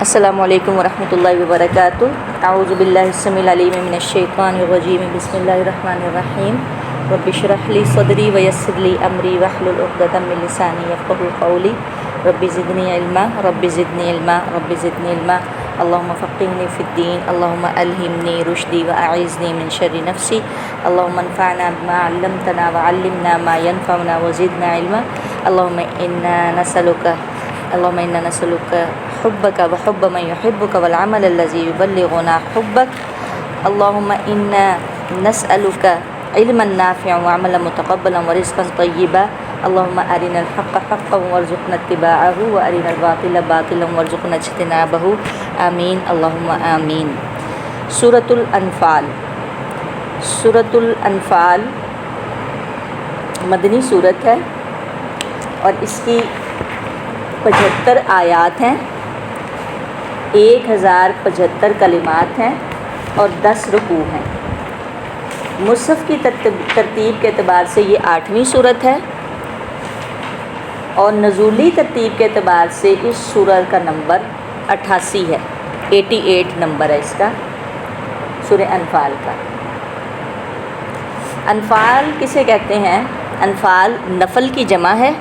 السلام علیکم ورحمۃ اللہ وبرکاتہ۔ اعوذ باللہ السمیع العلیم من الشیطان الرجیم، بسم اللہ الرحمن الرحیم۔ رب اشرح لی صدری ویسر لی امری واحلل عقدۃ من لسانی یفقهوا قولی۔ رب زدنی علما رب زدنی علما رب زدنی علما، اللہم فقہنی فی الدین، اللہم الہمنی رشدی واعذنی من شر نفسی، اللہم انفعنا بما علمتنا وعلمنا ما ينفعنا وزدنا علما، اللہم انا نسألک حبک وحب من يحبک والعمل الذي يبلغنا حبک، اللہم انا نسألک علما نافعا وعملا متقبلا ورزقا طیبا، اللہم ارنا الحق حقا وارزقنا اتباعہ وارنا الباطل باطلا وارزقنا اجتنابہ، آمین اللہم آمین۔ سورۃ الانفال۔ سورۃ الانفال مدنی سورت ہے اور اس کی 75 آیات ہیں، 1075 کلمات ہیں اور 10 رکوع ہیں۔ مصحف کی ترتیب کے اعتبار سے یہ 8ویں سورت ہے اور نزولی ترتیب کے اعتبار سے اس سورت کا نمبر 88 ہے، 88 نمبر ہے اس کا، سورہ انفال کا۔ انفال کسے کہتے ہیں؟ انفال نفل کی جمع ہے،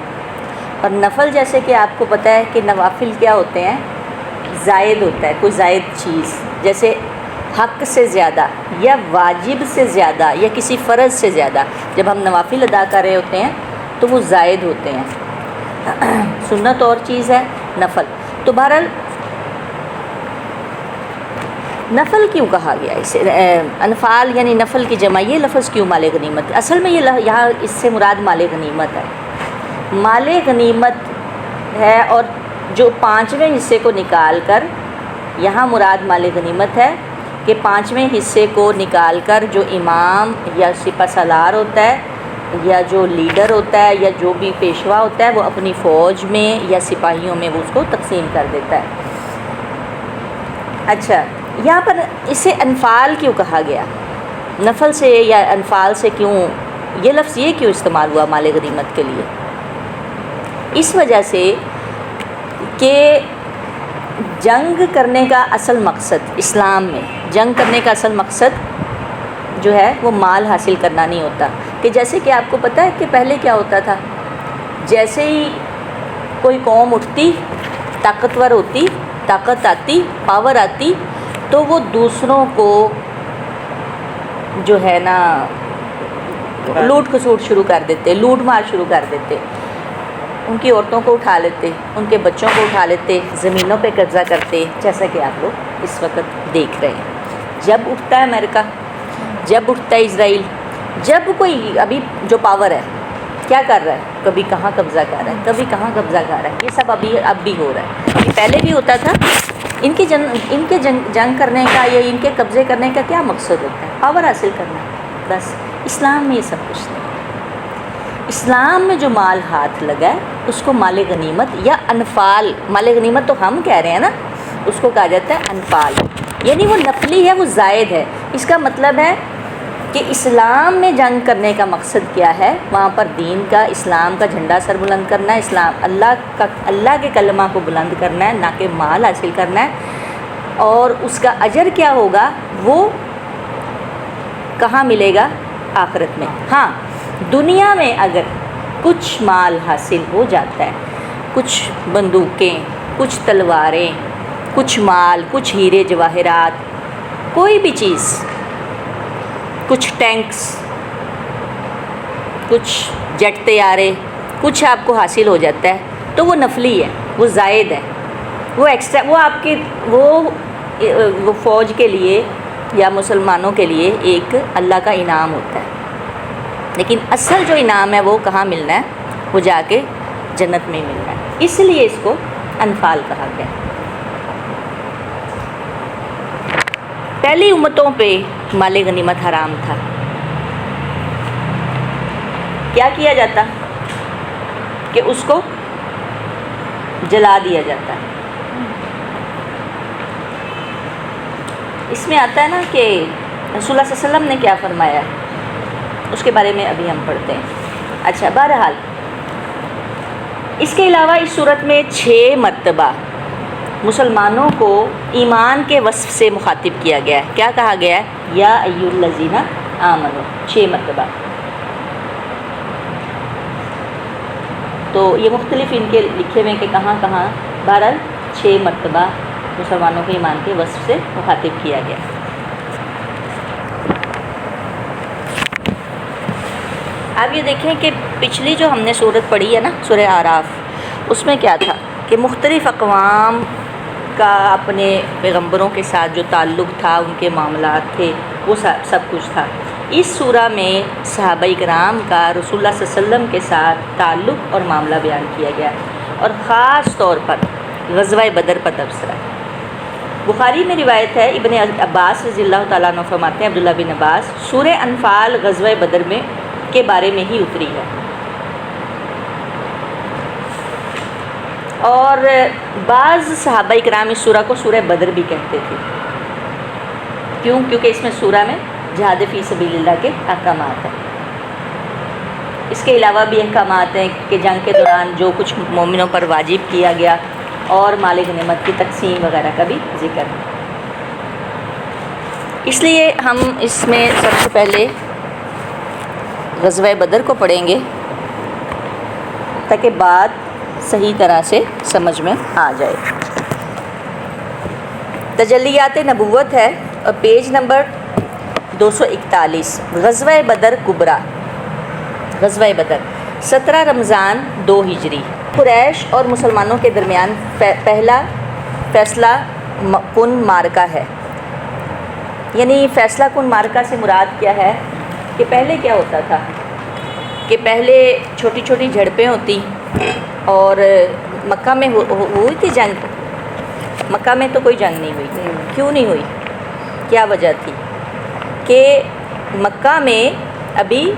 اور نفل جیسے کہ آپ کو پتہ ہے کہ نوافل کیا ہوتے ہیں؟ زائد ہوتا ہے، کوئی زائد چیز، جیسے حق سے زیادہ یا واجب سے زیادہ یا کسی فرض سے زیادہ جب ہم نوافل ادا کر رہے ہوتے ہیں تو وہ زائد ہوتے ہیں۔ سنت اور چیز ہے نفل۔ تو بہرحال نفل کیوں کہا گیا اسے؟ انفال یعنی نفل کی جمع، یہ لفظ کیوں مال غنیمت؟ اصل میں یہ یہاں اس سے مراد مال غنیمت ہے۔ مال غنیمت ہے، اور جو 5ویں حصے کو نکال کر، یہاں مراد مال غنیمت ہے کہ 5ویں حصے کو نکال کر جو امام یا سپہ سالار ہوتا ہے یا جو لیڈر ہوتا ہے یا جو بھی پیشوا ہوتا ہے وہ اپنی فوج میں یا سپاہیوں میں وہ اس کو تقسیم کر دیتا ہے۔ اچھا، یہاں پر اسے انفال کیوں کہا گیا؟ نفل سے یا انفال سے کیوں یہ لفظ یہ کیوں استعمال ہوا مال غنیمت کے لیے؟ اس وجہ سے کہ جنگ کرنے کا اصل مقصد اسلام میں، جنگ کرنے کا اصل مقصد جو ہے وہ مال حاصل کرنا نہیں ہوتا۔ کہ جیسے کہ آپ کو پتہ ہے کہ پہلے کیا ہوتا تھا، جیسے ہی کوئی قوم اٹھتی، طاقتور ہوتی، طاقت آتی، پاور آتی، تو وہ دوسروں کو جو ہے نا لوٹ کھسوٹ شروع کر دیتے، لوٹ مار شروع کر دیتے، ان کی عورتوں کو اٹھا لیتے، ان کے بچوں کو اٹھا لیتے، زمینوں پہ قبضہ کرتے، جیسا کہ آپ لوگ اس وقت دیکھ رہے ہیں۔ جب اٹھتا ہے امریکہ، جب اٹھتا ہے اسرائیل، جب کوئی ابھی جو پاور ہے کیا کر رہا ہے، کبھی کہاں قبضہ کر رہا ہے، کبھی کہاں قبضہ کر رہا ہے، یہ سب اب بھی ہو رہا ہے۔ یہ پہلے بھی ہوتا تھا۔ ان کے جنگ کرنے کا یا ان کے قبضے کرنے کا کیا مقصد ہوتا ہے؟ پاور حاصل کرنا، بس۔ اسلام میں یہ سب کچھ نہیں۔ اسلام میں جو مال ہاتھ لگا ہے اس کو مال غنیمت یا انفال، مال غنیمت تو ہم کہہ رہے ہیں نا، اس کو کہا جاتا ہے انفال، یعنی وہ نفلی ہے، وہ زائد ہے۔ اس کا مطلب ہے کہ اسلام میں جنگ کرنے کا مقصد کیا ہے؟ وہاں پر دین کا، اسلام کا جھنڈا سر بلند کرنا ہے، اللہ کے کلمہ کو بلند کرنا ہے، نہ کہ مال حاصل کرنا ہے۔ اور اس کا اجر کیا ہوگا وہ کہاں ملے گا؟ آخرت میں۔ ہاں، دنیا میں اگر کچھ مال حاصل ہو جاتا ہے، کچھ بندوقیں، کچھ تلواریں، کچھ مال، کچھ ہیرے جواہرات، کوئی بھی چیز، کچھ ٹینکس، کچھ جیٹ طیارے، کچھ آپ کو حاصل ہو جاتا ہے تو وہ نفلی ہے، وہ زائد ہے، وہ ایکسٹرا، وہ آپ کے وہ فوج کے لیے یا مسلمانوں کے لیے ایک اللہ کا انعام ہوتا ہے۔ لیکن اصل جو انعام ہے وہ کہاں ملنا ہے؟ وہ جا کے جنت میں ملنا ہے۔ اس لیے اس کو انفال کہا گیا۔ پہلی امتوں پہ مال غنیمت حرام تھا۔ کیا کیا جاتا؟ کہ اس کو جلا دیا جاتا۔ اس میں آتا ہے نا کہ رسول اللہ صلی اللہ علیہ وسلم نے کیا فرمایا ہے، اس کے بارے میں ابھی ہم پڑھتے ہیں۔ اچھا، بہرحال اس کے علاوہ اس صورت میں 6 مرتبہ مسلمانوں کو ایمان کے وصف سے مخاطب کیا گیا ہے. کیا کہا گیا ہے؟ یا ایھا الذین آمنوا 6 مرتبہ. تو یہ مختلف ان کے لکھے ہوئے کہ کہاں کہاں، بہرحال 6 مرتبہ مسلمانوں کے ایمان کے وصف سے مخاطب کیا گیا. اب یہ دیکھیں کہ پچھلی جو ہم نے صورت پڑھی ہے نا، سورہ اعراف، اس میں کیا تھا کہ مختلف اقوام کا اپنے پیغمبروں کے ساتھ جو تعلق تھا، ان کے معاملات تھے، وہ سب کچھ تھا. اس سورہ میں صحابہ کرام کا رسول اللہ صلی اللہ علیہ وسلم کے ساتھ تعلق اور معاملہ بیان کیا گیا، اور خاص طور پر غزوہ بدر پر تبصرہ. بخاری میں روایت ہے، ابن عباس رضی اللہ تعالیٰ عنہ فرماتے ہیں، عبداللہ بن عباس، سورہ انفال غزوہ بدر میں کے بارے میں ہی اتری ہے. اور بعض صحابہ کرام اس سورہ کو سورہ بدر بھی کہتے تھے. کیوں؟ کیونکہ اس میں سورہ میں جہاد فی سبیل اللہ کے احکامات ہیں. اس کے علاوہ بھی احکامات ہیں کہ جنگ کے دوران جو کچھ مومنوں پر واجب کیا گیا، اور مال غنیمت کی تقسیم وغیرہ کا بھی ذکر ہے. اس لیے ہم اس میں سب سے پہلے غزوہ بدر کو پڑھیں گے تاکہ بات صحیح طرح سے سمجھ میں آ جائے. تجلیات نبوت ہے، اور پیج نمبر 241. غزوہ بدر کبریٰ. غزوہ بدر 17 رمضان 2 ہجری. قریش اور مسلمانوں کے درمیان پہلا فیصلہ کن معرکہ ہے. یعنی فیصلہ کن معرکہ سے مراد کیا ہے کہ پہلے کیا ہوتا تھا کہ پہلے چھوٹی چھوٹی جھڑپیں ہوتی، اور مکہ میں ہوئی تھی جنگ. مکہ میں تو کوئی جنگ نہیں ہوئی. کیوں نہیں ہوئی؟ کیا وجہ تھی؟ کہ مکہ میں ابھی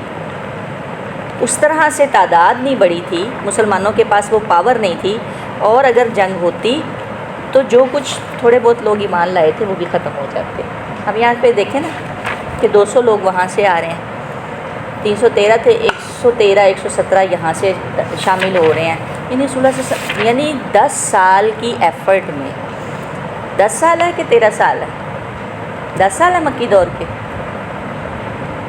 اس طرح سے تعداد نہیں بڑھی تھی، مسلمانوں کے پاس وہ پاور نہیں تھی، اور اگر جنگ ہوتی تو جو کچھ تھوڑے بہت لوگ ایمان لائے تھے وہ بھی ختم ہو جاتے. اب یہاں پہ دیکھیں نا کہ 200 لوگ وہاں سے آ رہے ہیں، 313 تھے، 113 117 یہاں سے شامل ہو رہے ہیں. یعنی 10 سال کی ایفرٹ میں، 10 سال ہے کہ 13 سال ہے؟ 10 سال ہے مکی دور کے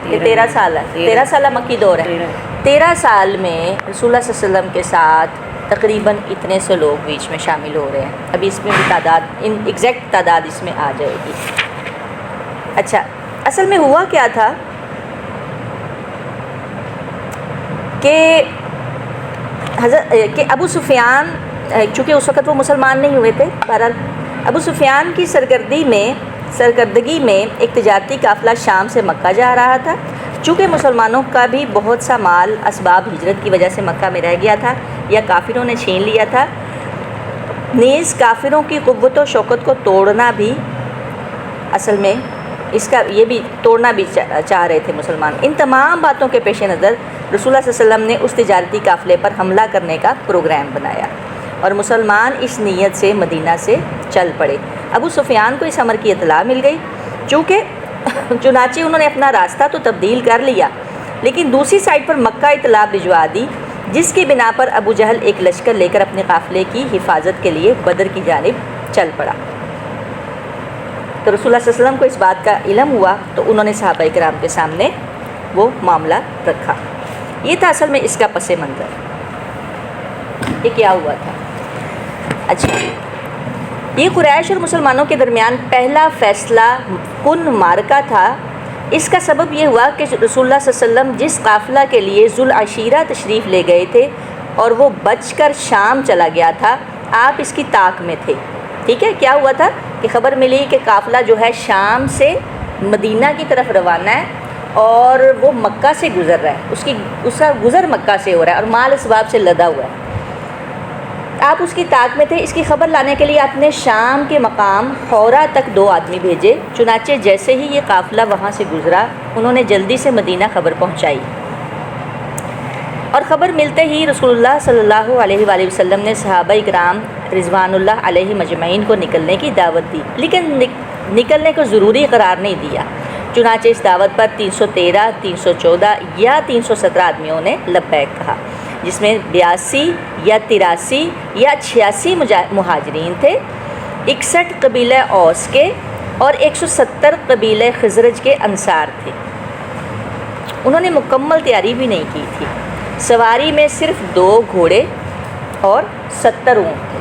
کہ 13 سال ہے؟ 13 سال مکی دور ہے. 13 سال میں رسول اللہ صلی اللہ علیہ وسلم کے ساتھ تقریباً اتنے سے لوگ بیچ میں شامل ہو رہے ہیں. ابھی اس میں بھی تعداد، ایگزیکٹ تعداد اس میں آ جائے گی. اچھا، اصل میں ہوا کیا تھا کہ ابو سفیان، چونکہ اس وقت وہ مسلمان نہیں ہوئے تھے، بہرحال ابو سفیان کی سرکردگی میں ایک تجارتی قافلہ شام سے مکہ جا رہا تھا. چونکہ مسلمانوں کا بھی بہت سا مال اسباب ہجرت کی وجہ سے مکہ میں رہ گیا تھا یا کافروں نے چھین لیا تھا، نیز کافروں کی قوت و شوکت کو توڑنا بھی، اصل میں اس کا یہ بھی توڑنا بھی چاہ رہے تھے مسلمان. ان تمام باتوں کے پیش نظر رسول اللہ صلی اللہ علیہ وسلم نے اس تجارتی قافلے پر حملہ کرنے کا پروگرام بنایا، اور مسلمان اس نیت سے مدینہ سے چل پڑے. ابو سفیان کو اس امر کی اطلاع مل گئی، چنانچہ انہوں نے اپنا راستہ تو تبدیل کر لیا، لیکن دوسری سائڈ پر مکہ اطلاع بھجوا دی، جس کی بنا پر ابو جہل ایک لشکر لے کر اپنے قافلے کی حفاظت کے لیے بدر کی جانب چل پڑا. تو رسول اللہ صلی اللہ علیہ وسلم کو اس بات کا علم ہوا تو انہوں نے صحابہ کرام کے سامنے وہ معاملہ رکھا. یہ تھا اصل میں اس کا پس منظر. یہ کیا ہوا تھا؟ اچھا، یہ قریش اور مسلمانوں کے درمیان پہلا فیصلہ کن معرکہ تھا. اس کا سبب یہ ہوا کہ رسول اللہ صلی اللہ علیہ وسلم جس قافلہ کے لیے ذوالعشیرہ تشریف لے گئے تھے اور وہ بچ کر شام چلا گیا تھا، آپ اس کی طاق میں تھے. ٹھیک ہے، کیا ہوا تھا کہ خبر ملی کہ قافلہ جو ہے شام سے مدینہ کی طرف روانہ ہے، اور وہ مکہ سے گزر رہا ہے، اس کا گزر مکہ سے ہو رہا ہے، اور مال اسباب سے لدا ہوا ہے. آپ اس کی طاق میں تھے. اس کی خبر لانے کے لیے آپ نے شام کے مقام حورہ تک 2 آدمی بھیجے. چنانچہ جیسے ہی یہ قافلہ وہاں سے گزرا، انہوں نے جلدی سے مدینہ خبر پہنچائی، اور خبر ملتے ہی رسول اللہ صلی اللہ علیہ وآلہ وسلم نے صحابہ کرام رضوان اللہ علیہ مجمعین کو نکلنے کی دعوت دی، لیکن نکلنے کو ضروری قرار نہیں دیا. چنانچہ اس دعوت پر 313 314 یا 317 آدمیوں نے لبیک کہا، جس میں 82 یا 83 یا 86 مہاجرین تھے، 61 قبیلہ اوس کے اور 170 قبیلہ خزرج کے انصار تھے۔ انہوں نے مکمل تیاری بھی نہیں کی تھی۔ سواری میں صرف 2 گھوڑے اور 70 اونٹ تھے۔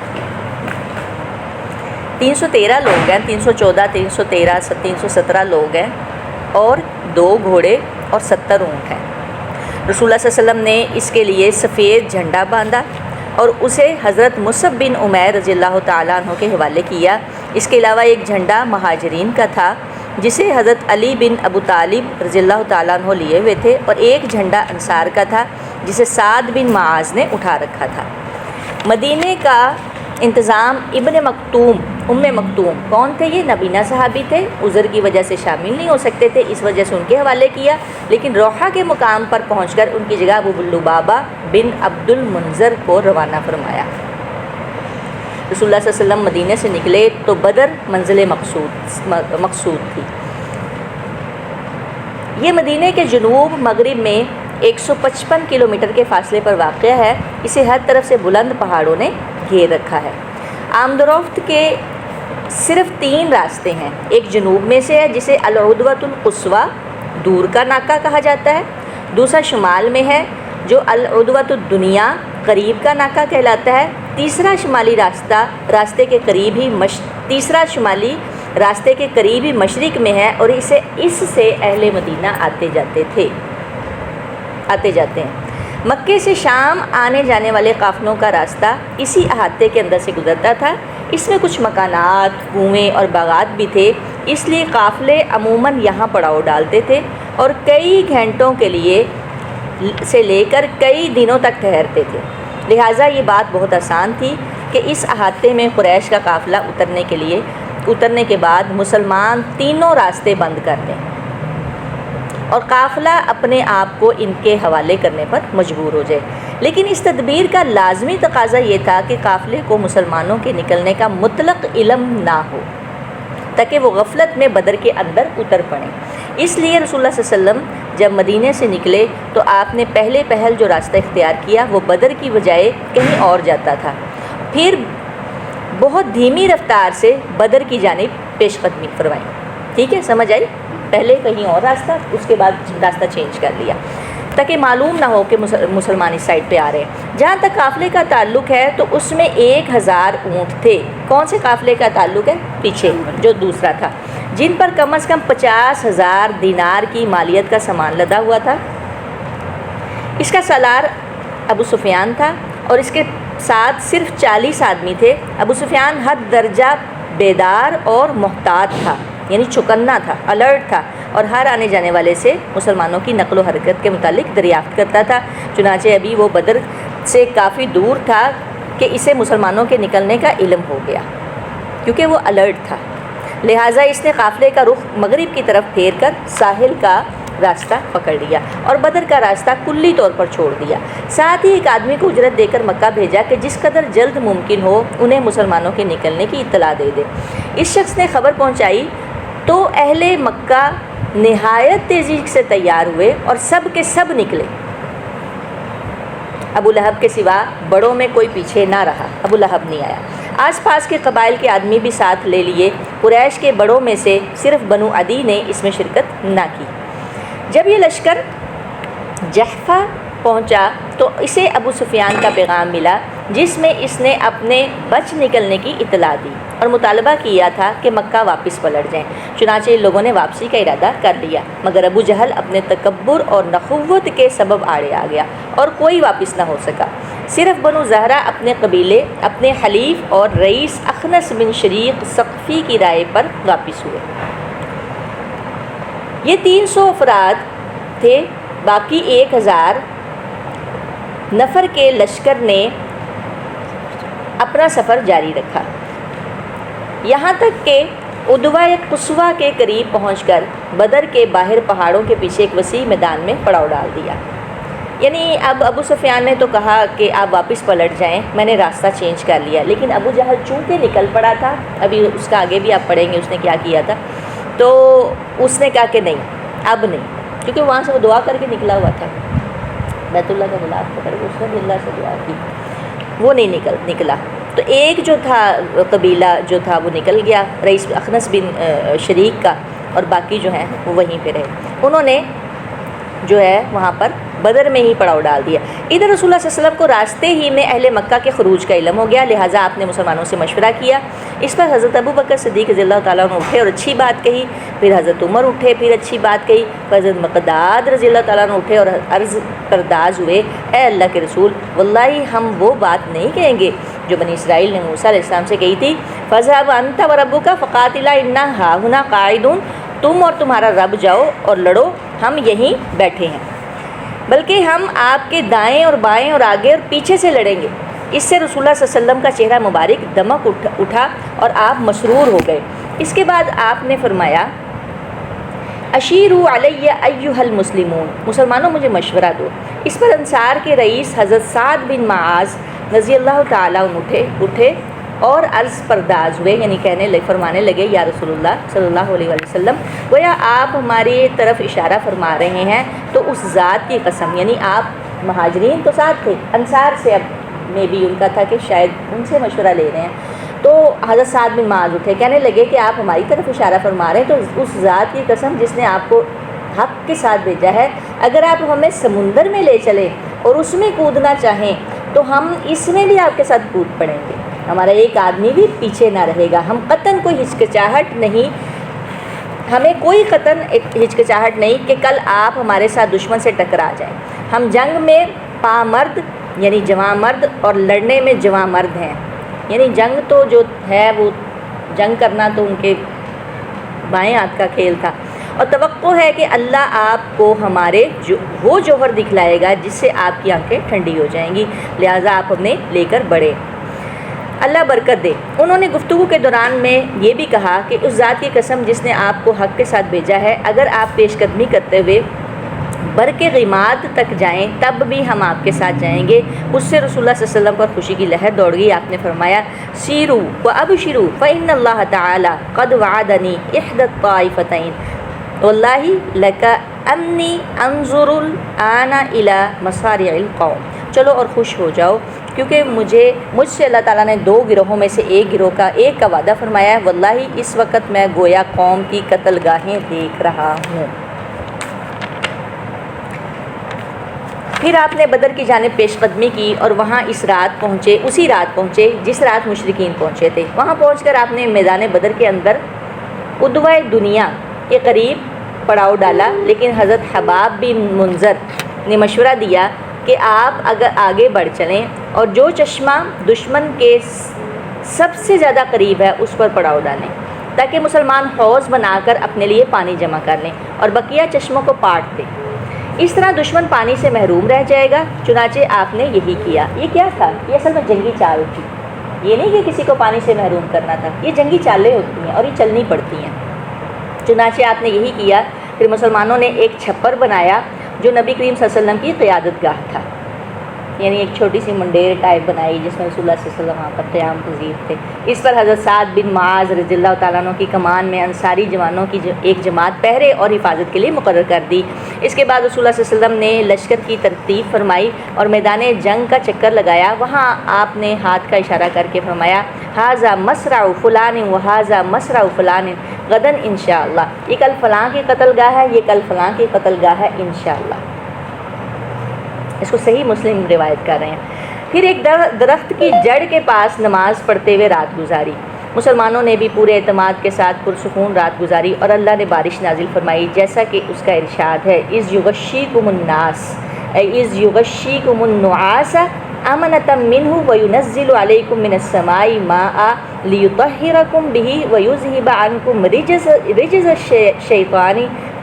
313 لوگ ہیں، 314 313 317 لوگ ہیں اور 2 گھوڑے اور 70 اونٹ ہیں۔ رسول اللہ صلی اللہ علیہ وسلم نے اس کے لیے سفید جھنڈا باندھا اور اسے حضرت مصعب بن عمیر رضی اللہ تعالیٰ عنہ کے حوالے کیا۔ اس کے علاوہ ایک جھنڈا مہاجرین کا تھا جسے حضرت علی بن ابو طالب رضی اللہ تعالیٰ عنہ لیے ہوئے تھے، اور ایک جھنڈا انصار کا تھا جسے سعد بن معاذ نے اٹھا رکھا تھا۔ مدینے کا انتظام ابن مکتوم، مکتوم کون تھے؟ یہ نبینا صحابی تھے، عذر کی وجہ سے شامل نہیں ہو سکتے تھے، اس وجہ سے ان کے حوالے کیا، لیکن روحہ کے مقام پر پہنچ کر ان کی جگہ ابو لبابہ بن عبد المنذر کو روانہ فرمایا۔ رسول اللہ صلی اللہ علیہ وسلم مدینے سے نکلے تو بدر منزل مقصود تھی۔ یہ مدینے کے جنوب مغرب میں 155 کلومیٹر کے فاصلے پر واقع ہے۔ اسے ہر طرف سے بلند پہاڑوں نے گھیر رکھا ہے۔ آمد و رفت کے صرف 3 راستے ہیں۔ ایک جنوب میں سے ہے جسے العدوۃ القصویٰ، دور کا ناکہ کہا جاتا ہے۔ دوسرا شمال میں ہے جو العدوۃ الدنیا، قریب کا ناکہ کہلاتا ہے۔ تیسرا شمالی راستے کے قریب ہی مشرق میں ہے، اور اس سے اہل مدینہ آتے جاتے ہیں۔ مکے سے شام آنے جانے والے قافلوں کا راستہ اسی احاطے کے اندر سے گزرتا تھا۔ اس میں کچھ مکانات، کنویں اور باغات بھی تھے، اس لیے قافلے عموماً یہاں پڑاؤ ڈالتے تھے اور کئی گھنٹوں کے لیے سے لے کر کئی دنوں تک ٹھہرتے تھے۔ لہٰذا یہ بات بہت آسان تھی کہ اس احاطے میں قریش کا قافلہ اترنے کے بعد مسلمان تینوں راستے بند کر دیں اور قافلہ اپنے آپ کو ان کے حوالے کرنے پر مجبور ہو جائے۔ لیکن اس تدبیر کا لازمی تقاضا یہ تھا کہ قافلے کو مسلمانوں کے نکلنے کا مطلق علم نہ ہو تاکہ وہ غفلت میں بدر کے اندر اتر پڑیں۔ اس لیے رسول اللہ صلی اللہ علیہ وسلم جب مدینے سے نکلے تو آپ نے پہل جو راستہ اختیار کیا وہ بدر کی بجائے کہیں اور جاتا تھا، پھر بہت دھیمی رفتار سے بدر کی جانب پیش قدمی فرمائی۔ ٹھیک ہے، سمجھ آئی؟ پہلے کہیں اور راستہ، اس کے بعد راستہ چینج کر لیا تاکہ معلوم نہ ہو کہ مسلمان اس سائڈ پہ آ رہے ہیں۔ جہاں تک قافلے کا تعلق ہے تو اس میں 1000 اونٹ تھے۔ کون سے قافلے کا تعلق ہے؟ پیچھے جو دوسرا تھا، جن پر کم از کم 50,000 دینار کی مالیت کا سامان لدا ہوا تھا۔ اس کا سالار ابو سفیان تھا اور اس کے ساتھ صرف 40 آدمی تھے۔ ابو سفیان حد درجہ بیدار اور محتاط تھا، یعنی چوکنا تھا، الرٹ تھا، اور ہر آنے جانے والے سے مسلمانوں کی نقل و حرکت کے متعلق دریافت کرتا تھا۔ چنانچہ ابھی وہ بدر سے کافی دور تھا کہ اسے مسلمانوں کے نکلنے کا علم ہو گیا، کیونکہ وہ الرٹ تھا۔ لہٰذا اس نے قافلے کا رخ مغرب کی طرف پھیر کر ساحل کا راستہ پکڑ لیا اور بدر کا راستہ کلی طور پر چھوڑ دیا۔ ساتھ ہی ایک آدمی کو اجرت دے کر مکہ بھیجا کہ جس قدر جلد ممکن ہو انہیں مسلمانوں کے نکلنے کی اطلاع دے دے۔ اس شخص نے خبر پہنچائی تو اہل مکہ نہایت تیزی سے تیار ہوئے اور سب کے سب نکلے۔ ابو لہب کے سوا بڑوں میں کوئی پیچھے نہ رہا، ابو لہب نہیں آیا۔ آس پاس کے قبائل کے آدمی بھی ساتھ لے لیے۔ قریش کے بڑوں میں سے صرف بنو عدی نے اس میں شرکت نہ کی۔ جب یہ لشکر جحفہ پہنچا تو اسے ابو سفیان کا پیغام ملا جس میں اس نے اپنے بچ نکلنے کی اطلاع دی اور مطالبہ کیا تھا کہ مکہ واپس پلٹ جائیں۔ چنانچہ ان لوگوں نے واپسی کا ارادہ کر لیا، مگر ابو جہل اپنے تکبر اور نخوت کے سبب آڑے آ گیا اور کوئی واپس نہ ہو سکا۔ صرف بنو زہرہ اپنے قبیلے، اپنے حلیف اور رئیس اخنس بن شریق ثقفی کی رائے پر واپس ہوئے۔ یہ 300 افراد تھے۔ باقی 1000 نفر کے لشکر نے اپنا سفر جاری رکھا، یہاں تک کہ عدوہ قصویٰ کے قریب پہنچ کر بدر کے باہر پہاڑوں کے پیچھے ایک وسیع میدان میں پڑاؤ ڈال دیا۔ یعنی اب ابو سفیان نے تو کہا کہ آپ واپس پلٹ جائیں، میں نے راستہ چینج کر لیا، لیکن ابو جہل چونکہ نکل پڑا تھا، ابھی اس کا آگے بھی آپ پڑھیں گے اس نے کیا کیا تھا، تو اس نے کہا کہ نہیں، اب نہیں، کیونکہ وہاں سے وہ دعا کر کے نکلا ہوا تھا، بیت اللہ کا غلاف پکڑ کے اس نے بھی اللہ سے دعا کی، وہ نہیں نکلا۔ تو ایک جو تھا قبیلہ جو تھا وہ نکل گیا رئیس اخنس بن شریک کا، اور باقی جو ہیں وہ وہیں پہ رہے۔ انہوں نے جو ہے وہاں پر بدر میں ہی پڑاؤ ڈال دیا۔ ادھر رسول اللہ صلی اللہ علیہ وسلم کو راستے ہی میں اہل مکہ کے خروج کا علم ہو گیا، لہٰذا آپ نے مسلمانوں سے مشورہ کیا۔ اس پر حضرت ابو بکر صدیق رضی اللہ تعالیٰ عنہ اٹھے اور اچھی بات کہی، پھر حضرت عمر اٹھے پھر اچھی بات کہی، پھر حضرت مقداد رضی اللہ تعالیٰ عنہ اٹھے اور عرض پرداز ہوئے، اے اللہ کے رسول، واللہ ہم وہ بات نہیں کہیں گے جو بنی اسرائیل نے موسیٰ علیہ السلام سے کہی تھی، فَاذْهَبْ أَنْتَ وَرَبُّكَ فَقَاتِلَا إِنَّا هَاهُنَا قَاعِدُونَ، تم اور تمہارا رب جاؤ اور لڑو، ہم یہیں بیٹھے ہیں، بلکہ ہم آپ کے دائیں اور بائیں اور آگے اور پیچھے سے لڑیں گے۔ اس سے رسول اللہ صلی اللہ علیہ وسلم کا چہرہ مبارک دمک اٹھا اور آپ مسرور ہو گئے۔ اس کے بعد آپ نے فرمایا، اشیروا علی ایھا المسلمون، مسلمانوں مجھے مشورہ دو۔ اس پر انصار کے رئیس حضرت سعد بن معاذ رضی اللہ تعالیٰ عنہ اٹھے اور عرض پرداز ہوئے، یعنی فرمانے لگے، یا رسول اللہ صلی اللہ علیہ وسلم، گویا آپ ہماری طرف اشارہ فرما رہے ہیں تو اس ذات کی قسم، یعنی آپ مہاجرین تو ساتھ تھے، انصار سے اب میں بھی ان کا تھا کہ شاید ان سے مشورہ لے رہے ہیں، تو حضرت سعد بن معاذ اٹھے، کہنے لگے کہ آپ ہماری طرف اشارہ فرما رہے ہیں تو اس ذات کی قسم جس نے آپ کو حق کے ساتھ بھیجا ہے، اگر آپ ہمیں سمندر میں لے چلیں اور اس میں کودنا چاہیں تو ہم اس میں بھی آپ کے ساتھ کود پڑیں گے، ہمارا ایک آدمی بھی پیچھے نہ رہے گا، ہم قطعاً کوئی ہچکچاہٹ نہیں، ہمیں کوئی قطعاً ہچکچاہٹ نہیں کہ کل آپ ہمارے ساتھ دشمن سے ٹکرا جائیں، ہم جنگ میں پامرد یعنی جواں مرد اور لڑنے میں جواں مرد ہیں، یعنی جنگ تو جو ہے وہ جنگ کرنا تو ان کے بائیں ہاتھ کا کھیل تھا، اور توقع ہے کہ اللہ آپ کو ہمارے وہ جوہر دکھلائے گا جس سے آپ کی آنکھیں ٹھنڈی ہو جائیں گی، لہٰذا آپ ہمیں لے کر بڑھے، اللہ برکت دے۔ انہوں نے گفتگو کے دوران میں یہ بھی کہا کہ اس ذات کی قسم جس نے آپ کو حق کے ساتھ بھیجا ہے، اگر آپ پیش قدمی کرتے ہوئے برق غماد تک جائیں تب بھی ہم آپ کے ساتھ جائیں گے۔ اس سے رسول اللہ صلی اللہ علیہ وسلم پر خوشی کی لہر دوڑ گئی، آپ نے فرمایا، سیروا وابشروا فإن اللہ تعالی قد وعدنی احدى الطائفتین واللہ لکأنی انظر الآن الی مصارع القوم، چلو اور خوش ہو جاؤ کیونکہ مجھ سے اللہ تعالیٰ نے دو گروہوں میں سے ایک کا وعدہ فرمایا ہے، واللہ اس وقت میں گویا قوم کی قتل گاہیں دیکھ رہا ہوں۔ پھر آپ نے بدر کی جانب پیش قدمی کی اور وہاں اسی رات پہنچے جس رات مشرکین پہنچے تھے۔ وہاں پہنچ کر آپ نے میدان بدر کے اندر ادوائے دنیا کے قریب پڑاؤ ڈالا، لیکن حضرت حباب بن منذر نے مشورہ دیا کہ آپ اگر آگے بڑھ چلیں اور جو چشمہ دشمن کے سب سے زیادہ قریب ہے اس پر پڑاؤ ڈالیں تاکہ مسلمان حوض بنا کر اپنے لیے پانی جمع کر لیں اور بقیہ چشموں کو پاٹ دیں، اس طرح دشمن پانی سے محروم رہ جائے گا۔ چنانچہ آپ نے یہی کیا۔ یہ کیا تھا؟ یہ اصل میں جنگی چال تھی، یہ نہیں کہ کسی کو پانی سے محروم کرنا تھا، یہ جنگی چالیں ہوتی ہیں اور یہ چلنی پڑتی ہیں۔ چنانچہ آپ نے یہی کیا۔ پھر مسلمانوں نے ایک چھپر بنایا جو نبی کریم صلی اللہ علیہ وسلم کی قیادت گاہ تھا، یعنی ایک چھوٹی سی منڈیر ٹائپ بنائی جس میں رسول اللہ صلی اللہ علیہ وسلم وہاں پر قیام پذیر تھے۔ اس پر حضرت سعد بن معاذ رضی اللہ تعالیٰ عنہ کی کمان میں انصاری جوانوں کی ایک جماعت پہرے اور حفاظت کے لیے مقرر کر دی۔ اس کے بعد رسول اللہ صلی اللہ علیہ وسلم نے لشکر کی ترتیب فرمائی اور میدان جنگ کا چکر لگایا۔ وہاں آپ نے ہاتھ کا اشارہ کر کے فرمایا، ھذا مصرع فلان وھذا مصرع فلان غدا انشاءاللہ، یہ کل فلاں کی قتل گاہ ہے، یہ کل فلاں کی قتل گاہ ہے انشاءاللہ۔ اس کو صحیح مسلم روایت کر رہے ہیں۔ پھر ایک درخت کی جڑ کے پاس نماز پڑھتے ہوئے رات گزاری۔ مسلمانوں نے بھی پورے اعتماد کے ساتھ پرسکون رات گزاری اور اللہ نے بارش نازل فرمائی، جیسا کہ اس کا ارشاد ہے، اذ یغشیکم الناس اذ یغشیکم النعاس امنۃ منہ وینزل علیکم من السماء ماء لیطہرکم بہ ویذہب عنکم رجز الشیطان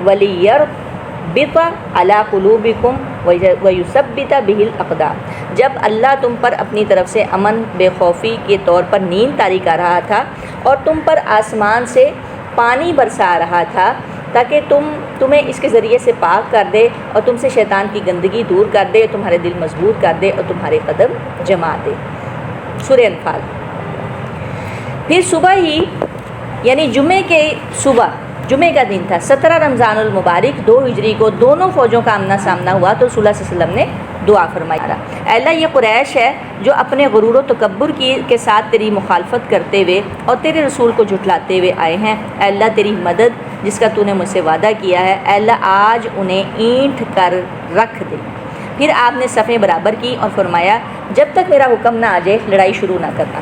ولیربط علی قلوبکم وَيُثَبِّتَ بِهِ الْأَقْدَامَ، جب اللہ تم پر اپنی طرف سے امن بے خوفی کے طور پر نیند طاری کر رہا تھا اور تم پر آسمان سے پانی برسا رہا تھا تاکہ تمہیں اس کے ذریعے سے پاک کر دے اور تم سے شیطان کی گندگی دور کر دے، تمہارے دل مضبوط کر دے اور تمہارے قدم جما دے۔ سورہ انفال۔ پھر صبح ہی یعنی جمعے کا دن تھا، 17 رمضان المبارک 2 ہجری کو دونوں فوجوں کا آمنا سامنا ہوا تو رسول اللہ صلی اللہ علیہ وسلم نے دعا فرمایا۔ اے اللہ یہ قریش ہے جو اپنے غرور و تکبر کے ساتھ تیری مخالفت کرتے ہوئے اور تیرے رسول کو جھٹلاتے ہوئے آئے ہیں، اے اللہ تیری مدد جس کا تو نے مجھ سے وعدہ کیا ہے، اے اللہ آج انہیں اینٹ کر رکھ دے۔ پھر آپ نے صفیں برابر کی اور فرمایا جب تک میرا حکم نہ آ جائے لڑائی شروع نہ کرنا۔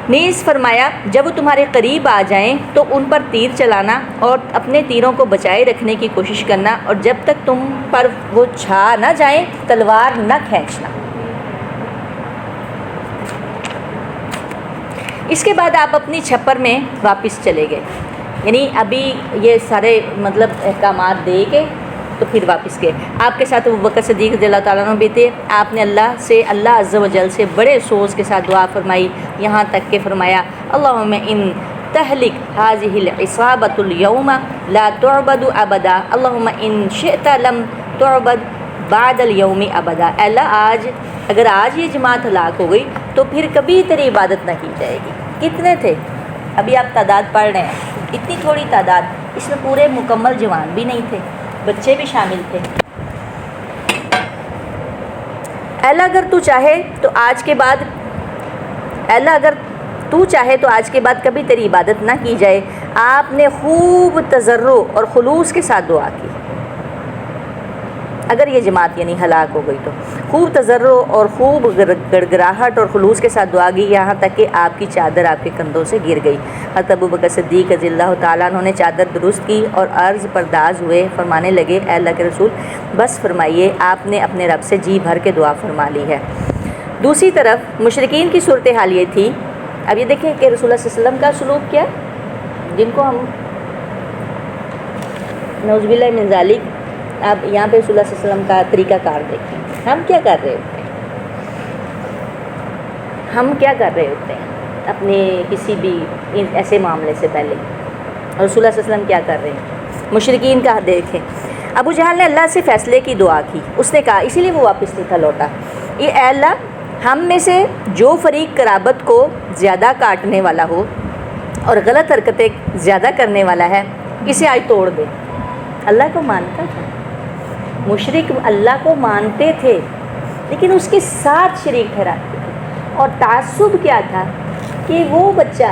نیز فرمایا جب وہ تمہارے قریب آ جائیں تو ان پر تیر چلانا اور اپنے تیروں کو بچائے رکھنے کی کوشش کرنا، اور جب تک تم پر وہ چھا نہ جائیں تلوار نہ کھینچنا۔ اس کے بعد آپ اپنی چھپر میں واپس چلے گئے، یعنی ابھی یہ سارے احکامات دے کے تو پھر واپس گئے۔ آپ کے ساتھ ابوبکر صدیق رضی اللہ تعالیٰ عنہ بھی تھے۔ آپ نے اللہ عز و جل سے بڑے سوز کے ساتھ دعا فرمائی، یہاں تک کہ فرمایا اللہم ان تہلک ھذہ العصابۃ اليوم لا تعبد ابدا، اللہم ان شئت لم تعبد بعد اليوم ابدا۔ اے اللہ اگر آج یہ جماعت ہلاک ہو گئی تو پھر کبھی تیری عبادت نہ کی جائے گی۔ کتنے تھے؟ ابھی آپ تعداد پڑھ رہے ہیں، اتنی تھوڑی تعداد، اس میں پورے مکمل جوان بھی نہیں تھے، بچے بھی شامل تھے۔ اللہ اگر تو چاہے تو آج کے بعد کبھی تیری عبادت نہ کی جائے۔ آپ نے خوب تضرع اور خلوص کے ساتھ دعا کی، اگر یہ جماعت یعنی ہلاک ہو گئی تو خوب تضرع اور خوب گڑگڑاہٹ اور خلوص کے ساتھ دعا کی، یہاں تک کہ آپ کی چادر آپ کے کندھوں سے گر گئی۔ حضرت ابوبکر صدیق رضی اللہ تعالیٰ عنہ نے چادر درست کی اور عرض پرداز ہوئے فرمانے لگے اے اللہ کے رسول بس فرمائیے، آپ نے اپنے رب سے جی بھر کے دعا فرما لی ہے۔ دوسری طرف مشرکین کی صورتحال یہ تھی، اب یہ دیکھیں کہ رسول اللہ صلی اللہ علیہ وسلم کا سلوک کیا، جن کو ہم نعوذ باللہ من ذالک، اب یہاں پہ رسول اللہ صلی اللہ علیہ وسلم کا طریقہ کار دیکھیں، ہم کیا کر رہے ہوتے ہیں اپنے کسی بھی ایسے معاملے سے پہلے، اور رسول اللہ صلی اللہ علیہ وسلم کیا کر رہے ہیں۔ مشرکین کا دیکھیں، ابو جہل نے اللہ سے فیصلے کی دعا کی، اس نے کہا، اسی لیے وہ واپس نہیں تھا لوٹا، اے اللہ ہم میں سے جو فریق قرابت کو زیادہ کاٹنے والا ہو اور غلط حرکتیں زیادہ کرنے والا ہے اسے آج توڑ دے۔ اللہ کو مانتا تھا، مشرک اللہ کو مانتے تھے لیکن اس کے ساتھ شریک ٹھہراتے تھے، اور تعصب کیا تھا کہ وہ بچہ،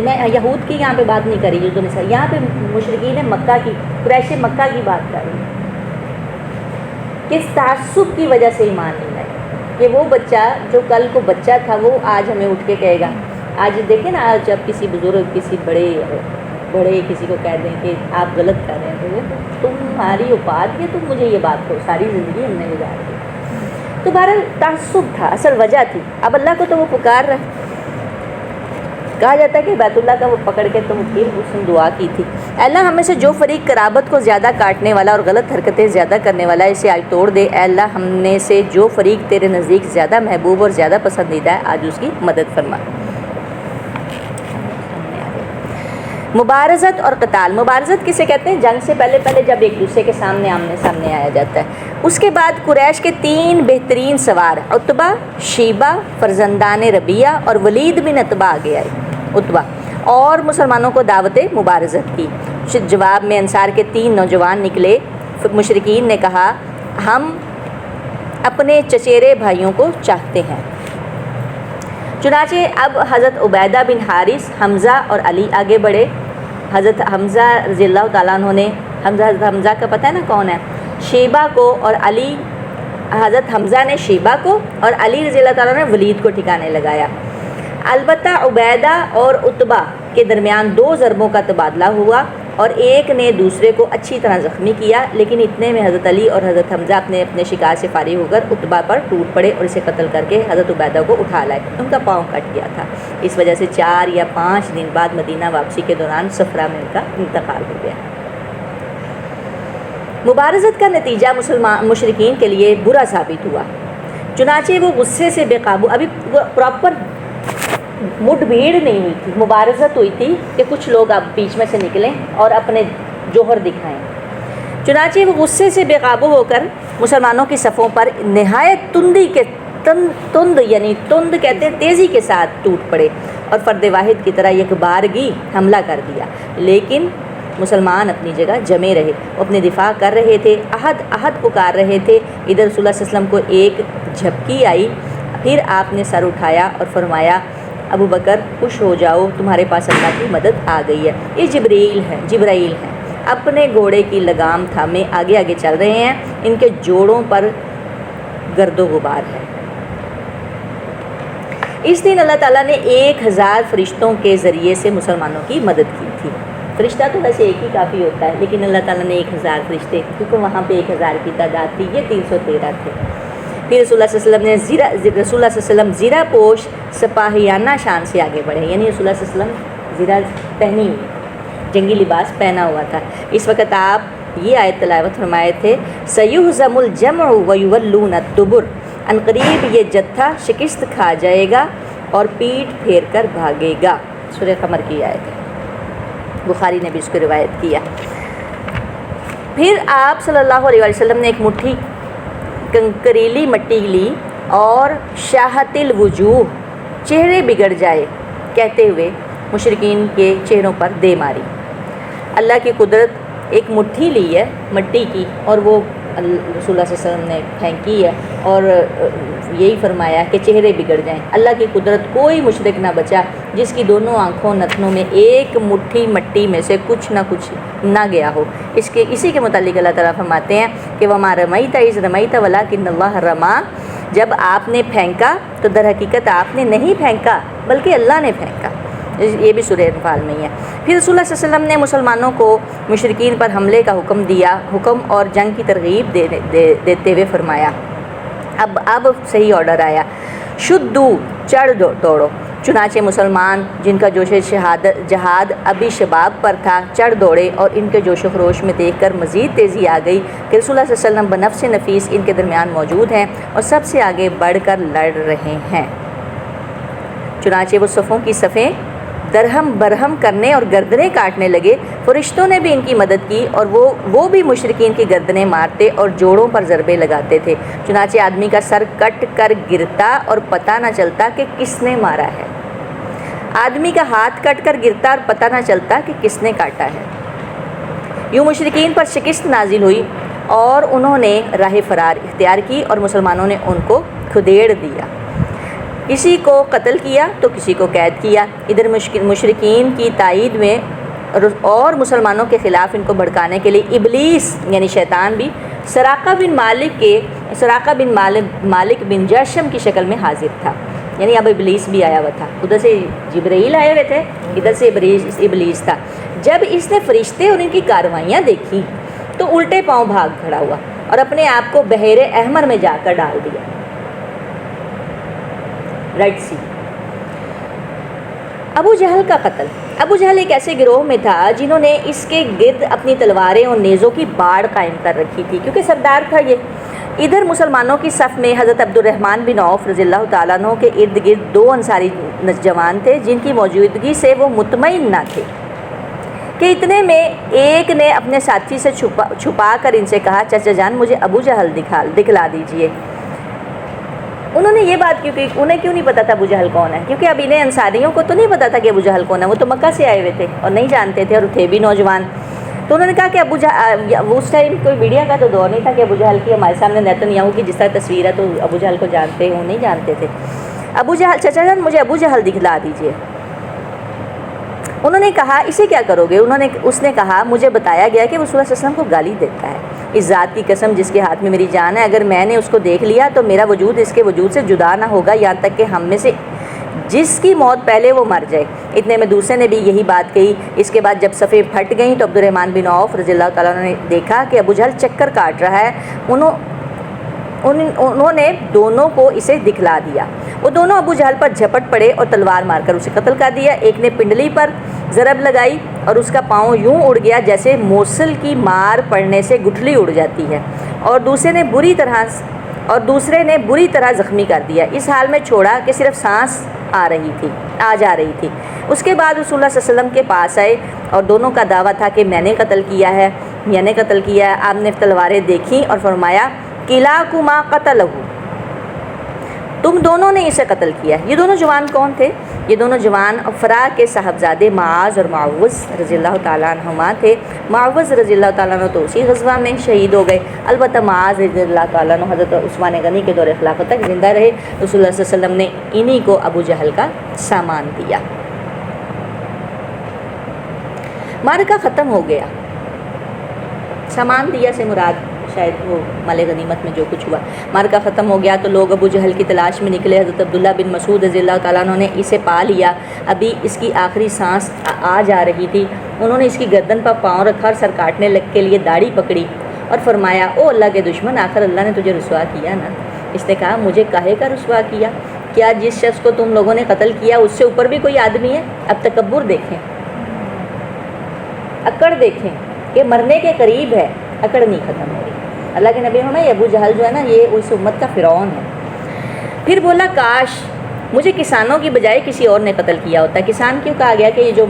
میں یہود کی یہاں پہ بات نہیں کری، یہاں پہ مشرکین مکہ کی، قریش مکہ کی بات کر رہی ہیں، کس تعصب کی وجہ سے ایمان نہیں لائے کہ وہ بچہ جو کل کو بچہ تھا وہ آج ہمیں اٹھ کے کہے گا۔ آج دیکھیں نا، آج جب کسی بزرگ کسی بڑے کسی کو کہہ دیں کہ آپ غلط کر رہے ہیں تو تمہاری اوقات ہے، تم مجھے یہ بات کرو، ساری زندگی ہم نے گزار دی۔ تو بہرحال تعصب تھا، اصل وجہ تھی۔ اب اللہ کو تو وہ پکار رہا، کہا جاتا ہے کہ بیت اللہ کا وہ پکڑ کے تم پھر اس نے دعا کی تھی، اے اللہ ہم میں سے جو فریق قرابت کو زیادہ کاٹنے والا اور غلط حرکتیں زیادہ کرنے والا ہے اسے آج توڑ دے۔ اے اللہ ہم میں سے جو فریق تیرے نزدیک زیادہ محبوب اور زیادہ پسندیدہ ہے آج اس کی مدد فرما۔ مبارزت اور قتال، مبارزت کسے کہتے ہیں؟ جنگ سے پہلے جب ایک دوسرے کے سامنے آمنے سامنے آیا جاتا ہے۔ اس کے بعد قریش کے 3 بہترین سوار عتبہ، شیبہ فرزندان ربیہ اور ولید بن عتبہ آگے آئے۔ عتبہ اور مسلمانوں کو دعوت مبارزت کی۔ جواب میں انصار کے 3 نوجوان نکلے۔ مشرکین نے کہا ہم اپنے چچیرے بھائیوں کو چاہتے ہیں۔ چنانچہ اب حضرت عبیدہ بن حارث، حمزہ اور علی آگے بڑھے۔ حضرت حمزہ رضی اللہ تعالیٰ عنہ نے، حضرت حمزہ کا پتہ ہے نا کون ہے، شیبہ کو، اور علی، حضرت حمزہ نے شیبہ کو اور علی رضی اللہ تعالیٰ نے ولید کو ٹھکانے لگایا۔ البتہ عبیدہ اور عتبہ کے درمیان 2 ضربوں کا تبادلہ ہوا اور ایک نے دوسرے کو اچھی طرح زخمی کیا، لیکن اتنے میں حضرت علی اور حضرت حمزہ اپنے شکار سے فارغ ہو کر عتبہ پر ٹوٹ پڑے اور اسے قتل کر کے حضرت عبیدہ کو اٹھا لائے۔ ان کا پاؤں کٹ گیا تھا، اس وجہ سے 4 یا 5 دن بعد مدینہ واپسی کے دوران صفرا میں ان کا انتقال ہو گیا۔ مبارزت کا نتیجہ مشرکین کے لیے برا ثابت ہوا، چنانچہ وہ غصے سے بے قابو، ابھی پراپر مڈ بھیڑ نہیں ہوئی تھی، مبارزت ہوئی تھی کہ کچھ لوگ اب بیچ میں سے نکلیں اور اپنے جوہر دکھائیں۔ چنانچہ وہ غصے سے بے قابو ہو کر مسلمانوں کی صفوں پر نہایت تند کہتے ہیں تیزی کے ساتھ ٹوٹ پڑے اور فرد واحد کی طرح یک بارگی حملہ کر دیا، لیکن مسلمان اپنی جگہ جمے رہے، وہ اپنے دفاع کر رہے تھے، عہد پکار رہے تھے۔ ادھر رسول اللہ صلی اللہ علیہ وسلم کو ایک جھپکی آئی، پھر آپ نے سر اٹھایا اور فرمایا ابو بکر خوش ہو جاؤ، تمہارے پاس اللہ کی مدد آ گئی ہے۔ یہ جبرائیل ہیں، اپنے گھوڑے کی لگام تھامے آگے آگے چل رہے ہیں، ان کے جوڑوں پر گرد و غبار ہے۔ اس دن اللہ تعالیٰ نے 1000 فرشتوں کے ذریعے سے مسلمانوں کی مدد کی تھی۔ فرشتہ تو ویسے ایک ہی کافی ہوتا ہے، لیکن اللہ تعالیٰ نے 1000 فرشتے، کیونکہ وہاں پہ 1000 کی تعداد تھی، یہ 313 تھے۔ پھر رسول اللہ صلی اللہ علیہ وسلم زیرہ پوش سپاہیانہ شان سے آگے بڑھے، یعنی رسول اللہ صلی اللہ علیہ وسلم زیرہ پہنی ہوئی، جنگی لباس پہنا ہوا تھا۔ اس وقت آپ یہ آیت تلاوت فرمائے تھے، سَيُهْزَمُ الْجَمْعُ وَيُوَلُّونَ الدُّبُرَ، ان قریب یہ جتھا شکست کھا جائے گا اور پیٹھ پھیر کر بھاگے گا۔ سورہ قمر کی آیت ہے، بخاری نے بھی اس کو روایت کیا۔ پھر آپ صلی اللہ علیہ وسلم نے ایک مٹھی کنکریلی مٹی لی اور شاہت الوجوہ، چہرے بگڑ جائے کہتے ہوئے مشرکین کے چہروں پر دے ماری۔ اللہ کی قدرت، ایک مٹھی لی ہے مٹی کی اور وہ رسول اللہ صلی اللہ علیہ وسلم نے پھینکی ہے اور یہی فرمایا کہ چہرے بگڑ جائیں۔ اللہ کی قدرت، کوئی مشرک نہ بچا جس کی دونوں آنکھوں نتنوں میں ایک مٹھی مٹی میں سے کچھ نہ کچھ نہ گیا ہو۔ اسی کے متعلق اللہ تعالیٰ فرماتے ہیں کہ وَمَا رَمَيْتَ إِذْ رَمَيْتَ وَلَكِنَّ اللَّهَ رَمَىٰ، جب آپ نے پھینکا تو در حقیقت آپ نے نہیں پھینکا بلکہ اللہ نے پھینکا۔ یہ بھی سورہ انفال میں ہی ہے۔ پھر رسول اللہ صلی اللہ علیہ وسلم نے مسلمانوں کو مشرکین پر حملے کا حکم اور جنگ کی ترغیب دیتے ہوئے فرمایا۔ اب صحیح آرڈر آیا، شدو، چڑھ دوڑو۔ چنانچہ مسلمان جن کا جوش جہاد ابھی شباب پر تھا چڑھ دوڑے، اور ان کے جوش و خروش میں دیکھ کر مزید تیزی آ گئی کہ رسول اللہ صلی اللہ علیہ وسلم بنفس نفیس ان کے درمیان موجود ہیں اور سب سے آگے بڑھ کر لڑ رہے ہیں۔ چنانچہ وہ صفوں کی صفیں درہم برہم کرنے اور گردنیں کاٹنے لگے۔ فرشتوں نے بھی ان کی مدد کی اور وہ بھی مشرکین کی گردنیں مارتے اور جوڑوں پر ضربے لگاتے تھے۔ چنانچہ آدمی کا سر کٹ کر گرتا اور پتہ نہ چلتا کہ کس نے مارا ہے۔ آدمی کا ہاتھ کٹ کر گرتا اور پتہ نہ چلتا کہ کس نے کاٹا ہے۔ یوں مشرکین پر شکست نازل ہوئی اور انہوں نے راہ فرار اختیار کی اور مسلمانوں نے ان کو کھدیڑ دیا، کسی کو قتل کیا تو کسی کو قید کیا۔ ادھر مشرکین کی تائید میں اور مسلمانوں کے خلاف ان کو بھڑکانے کے لیے ابلیس یعنی شیطان بھی سراقہ بن مالک بن جشم کی شکل میں حاضر تھا، یعنی اب ابلیس بھی آیا ہوا تھا۔ ادھر سے جبرائیل آئے ہوئے تھے، ادھر سے ابلیس تھا۔ جب اس نے فرشتے اور ان کی کاروائیاں دیکھی تو الٹے پاؤں بھاگ کھڑا ہوا اور اپنے آپ کو بحیر احمر میں جا کر ڈال دیا، ریڈ سی۔ ابو جہل کا قتل۔ ابو جہل ایک ایسے گروہ میں تھا جنہوں نے اس کے گرد اپنی تلواریں اور نیزوں کی باڑ قائم کر رکھی تھی، کیونکہ سردار تھا یہ۔ ادھر مسلمانوں کی صف میں حضرت عبد الرحمن بن عوف رضی اللہ تعالیٰ عنہ کے ارد گرد 2 انصاری جوان تھے جن کی موجودگی سے وہ مطمئن نہ تھے کہ اتنے میں ایک نے اپنے ساتھی سے چھپا کر ان سے کہا، چچا جان مجھے ابو جہل دکھلا دیجئے۔ انہوں نے یہ بات انہیں کیوں نہیں پتا تھا ابو جہل کون ہے؟ کیونکہ اب انہیں انصاریوں کو تو نہیں پتا تھا کہ ابو جہل کون ہے، وہ تو مکہ سے آئے ہوئے تھے اور نہیں جانتے تھے اور تھے بھی نوجوان۔ تو انہوں نے کہا کہ ابو جہل، اس ٹائم کوئی میڈیا کا تو دور نہیں تھا کہ ابو جہل کی ہمارے سامنے نیتن کی جس طرح تصویر ہے تو ابو جہل کو جانتے ہوں، نہیں جانتے تھے۔ ابو جہل، چچا جان مجھے ابو جہل دکھلا دیجئے۔ انہوں نے کہا اسے کیا کرو گے؟ اس نے کہا مجھے بتایا گیا کہ وہ رسول اللہ صلی اللہ علیہ وسلم کو گالی دیتا ہے۔ اس ذات کی قسم جس کے ہاتھ میں میری جان ہے، اگر میں نے اس کو دیکھ لیا تو میرا وجود اس کے وجود سے جدا نہ ہوگا یہاں تک کہ ہم میں سے جس کی موت پہلے وہ مر جائے۔ اتنے میں دوسرے نے بھی یہی بات کہی۔ اس کے بعد جب صفیں پھٹ گئیں تو عبد الرحمن بن عوف رضی اللہ تعالیٰ عنہ نے دیکھا کہ ابو جہل چکر کاٹ رہا ہے۔ انہوں نے دونوں کو اسے دکھلا دیا۔ وہ دونوں ابو جہل پر جھپٹ پڑے اور تلوار مار کر اسے قتل کر دیا۔ ایک نے پنڈلی پر ضرب لگائی اور اس کا پاؤں یوں اڑ گیا جیسے موصل کی مار پڑنے سے گٹھلی اڑ جاتی ہے، اور دوسرے نے بری طرح زخمی کر دیا، اس حال میں چھوڑا کہ صرف سانس آ جا رہی تھی۔ اس کے بعد رسول اللہ صلی اللہ علیہ وسلم کے پاس آئے اور دونوں کا دعویٰ تھا کہ میں نے قتل کیا ہے۔ آپ نے تلواریں دیکھیں اور فرمایا کلاکما قتلہ، تم دونوں نے اسے قتل کیا. یہ دونوں جوان کون تھے؟ یہ دونوں جوان افرا کے صاحبزادے معاذ اور معوذ رضی اللہ تعالیٰ عنہما تھے. معوذ رضی اللہ تعالیٰ عنہ تو اسی غزوہ میں شہید ہو گئے. البتہ معاذ رضی اللہ تعالیٰ عنہ حضرت عثمان غنی کے دور خلافت تک زندہ رہے. رسول اللہ صلی اللہ علیہ وسلم نے انہی کو ابو جہل کا سامان دیا. معرکہ ختم ہو گیا. سامان دیا سے مراد شاید وہ مال غنیمت میں جو کچھ ہوا. معرکہ ختم ہو گیا تو لوگ ابو جہل کی تلاش میں نکلے. حضرت عبداللہ بن مسعود رضی اللہ تعالیٰ عنہ نے اسے پا لیا. ابھی اس کی آخری سانس آ جا رہی تھی. انہوں نے اس کی گردن پر پاؤں رکھا اور سر کاٹنے کے لیے داڑھی پکڑی اور فرمایا او اللہ کے دشمن آخر اللہ نے تجھے رسوا کیا نا. اس نے کہا مجھے کاہے کا رسوا کیا؟ کیا جس شخص کو تم لوگوں نے قتل کیا اس سے اوپر بھی کوئی آدمی ہے؟ اب تکبر دیکھیں، اکڑ دیکھیں کہ مرنے کے قریب ہے، اکڑ نہیں ختم ہو رہی. اللہ کے نبی ہونا یہ ابو جہل جو ہے نا یہ اس امت کا فرعون ہے. پھر بولا کاش مجھے کسانوں کی بجائے کسی اور نے قتل کیا ہوتا. کسان کیوں کہا گیا کہ یہ جو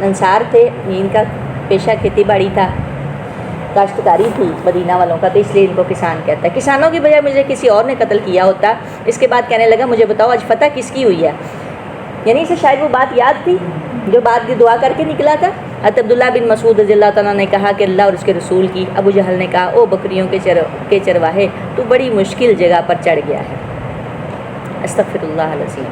انصار تھے ان کا پیشہ کھیتی باڑی تھا، کاشتکاری تھی مدینہ والوں کا، تو اس لیے ان کو کسان کہتا ہے. کسانوں کی بجائے مجھے کسی اور نے قتل کیا ہوتا. اس کے بعد کہنے لگا مجھے بتاؤ آج فتح کس کی ہوئی ہے؟ یعنی اسے شاید وہ بات یاد تھی جو بات کی دعا کر کے نکلا تھا. حضرت عبداللہ بن مسعود رضی اللہ تعالیٰ نے کہا کہ اللہ اور اس کے رسول کی. ابو جہل نے کہا او بکریوں کے چرواہے تو بڑی مشکل جگہ پر چڑھ گیا ہے. استغفر اللہ العظیم.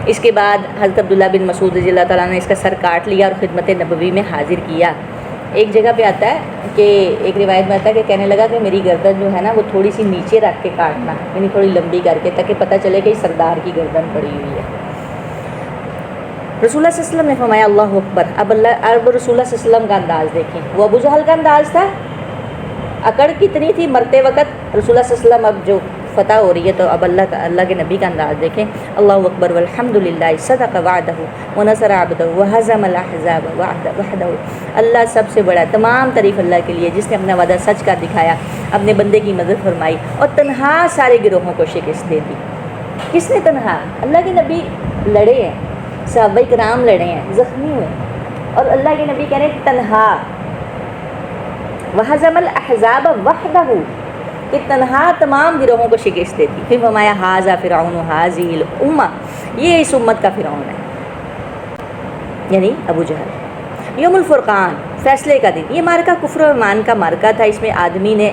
اس کے بعد حضرت عبداللہ بن مسعود رضی اللہ تعالیٰ نے اس کا سر کاٹ لیا اور خدمت نبوی میں حاضر کیا. ایک جگہ پہ آتا ہے کہ ایک روایت میں آتا ہے کہ کہنے لگا کہ میری گردن جو ہے نا وہ تھوڑی سی نیچے رکھ کے کاٹنا، یعنی تھوڑی لمبی کر کے، تاکہ پتہ چلے کہ سردار کی گردن پڑی ہوئی ہے. رسول اللہ صلی اللہ علیہ وسلم نے فرمایا اللہ اکبر. اب رسول اللہ صلی اللہ علیہ وسلم کا انداز دیکھیں. وہ ابو جہل کا انداز تھا، اکڑ کتنی تھی مرتے وقت. رسول اللہ صلی اللہ علیہ وسلم اب جو فتح ہو رہی ہے تو اب اللہ کے نبی کا انداز دیکھیں. اللہ اکبر والحمد للہ صدق وعدہ ونصر عبدہ وہزم الاحزاب وحدہ. اللہ سب سے بڑا، تمام تعریف اللہ کے لیے جس نے اپنا وعدہ سچ کر دکھایا، اپنے بندے کی مدد فرمائی اور تنہا سارے گروہوں کو شکست دے دی. کس نے تنہا؟ اللہ کے نبی لڑے ہیں، صحابہ کرام لڑے ہیں، زخمی ہوئے، اور اللہ کے نبی کہہ رہے ہیں تنہا. وہزم الاحزاب وحدہ کہ تنہا تمام گروہوں کو شکست دیتی. پھر فرمایا ھذا فرعون ھذہ الامہ، یہ اس امت کا فرعون ہے، یعنی ابو جہل. یوم الفرقان، فیصلے کا دن. یہ مارکہ کفر و ایمان کا مارکہ تھا. اس میں آدمی نے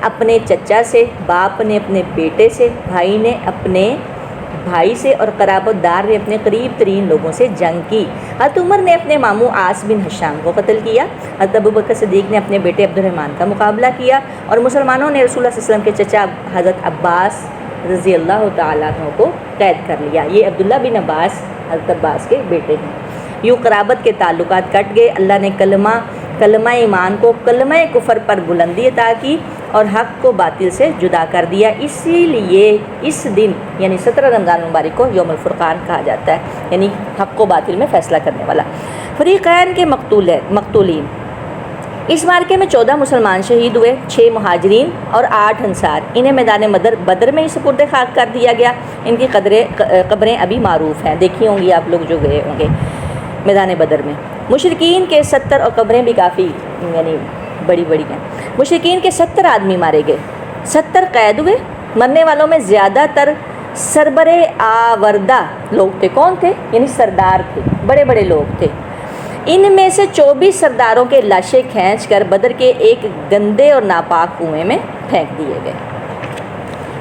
اپنے چچا سے، باپ نے اپنے بیٹے سے، بھائی نے اپنے بھائی سے اور قرابت دار نے اپنے قریب ترین لوگوں سے جنگ کی. حضرت عمر نے اپنے ماموں عاص بن ہشام کو قتل کیا. حضرت ابوبکر صدیق نے اپنے بیٹے عبد الرحمن کا مقابلہ کیا، اور مسلمانوں نے رسول اللہ صلی اللہ علیہ وسلم کے چچا حضرت عباس رضی اللہ تعالیٰ عنہ کو قید کر لیا. یہ عبداللہ بن عباس حضرت عباس کے بیٹے ہیں. یوں قرابت کے تعلقات کٹ گئے. اللہ نے کلمہ ایمان کو کلمہ کفر پر بلندی عطا کی اور حق کو باطل سے جدا کر دیا. اسی لیے اس دن یعنی 17 رمضان مبارک کو یوم الفرقان کہا جاتا ہے، یعنی حق و باطل میں فیصلہ کرنے والا. فریقین کے مقتولین. اس مارکے میں 14 مسلمان شہید ہوئے، 6 مہاجرین اور 8 انصار. انہیں میدان بدر میں ہی سپرد خاک کر دیا گیا. ان کی قبریں ابھی معروف ہیں، دیکھی ہوں گی آپ لوگ جو گئے ہوں گے میدان بدر میں. مشرکین کے 70 اور قبریں بھی کافی یعنی بڑی بڑی ہیں. مشرکین کے 70 آدمی مارے گئے، 70 قید ہوئے. مرنے والوں میں زیادہ تر سربر آوردہ لوگ تھے. کون تھے؟ یعنی سردار تھے، بڑے بڑے لوگ تھے. ان میں سے 24 سرداروں کے لاشیں کھینچ کر بدر کے ایک گندے اور ناپاک کنویں میں پھینک دیے گئے.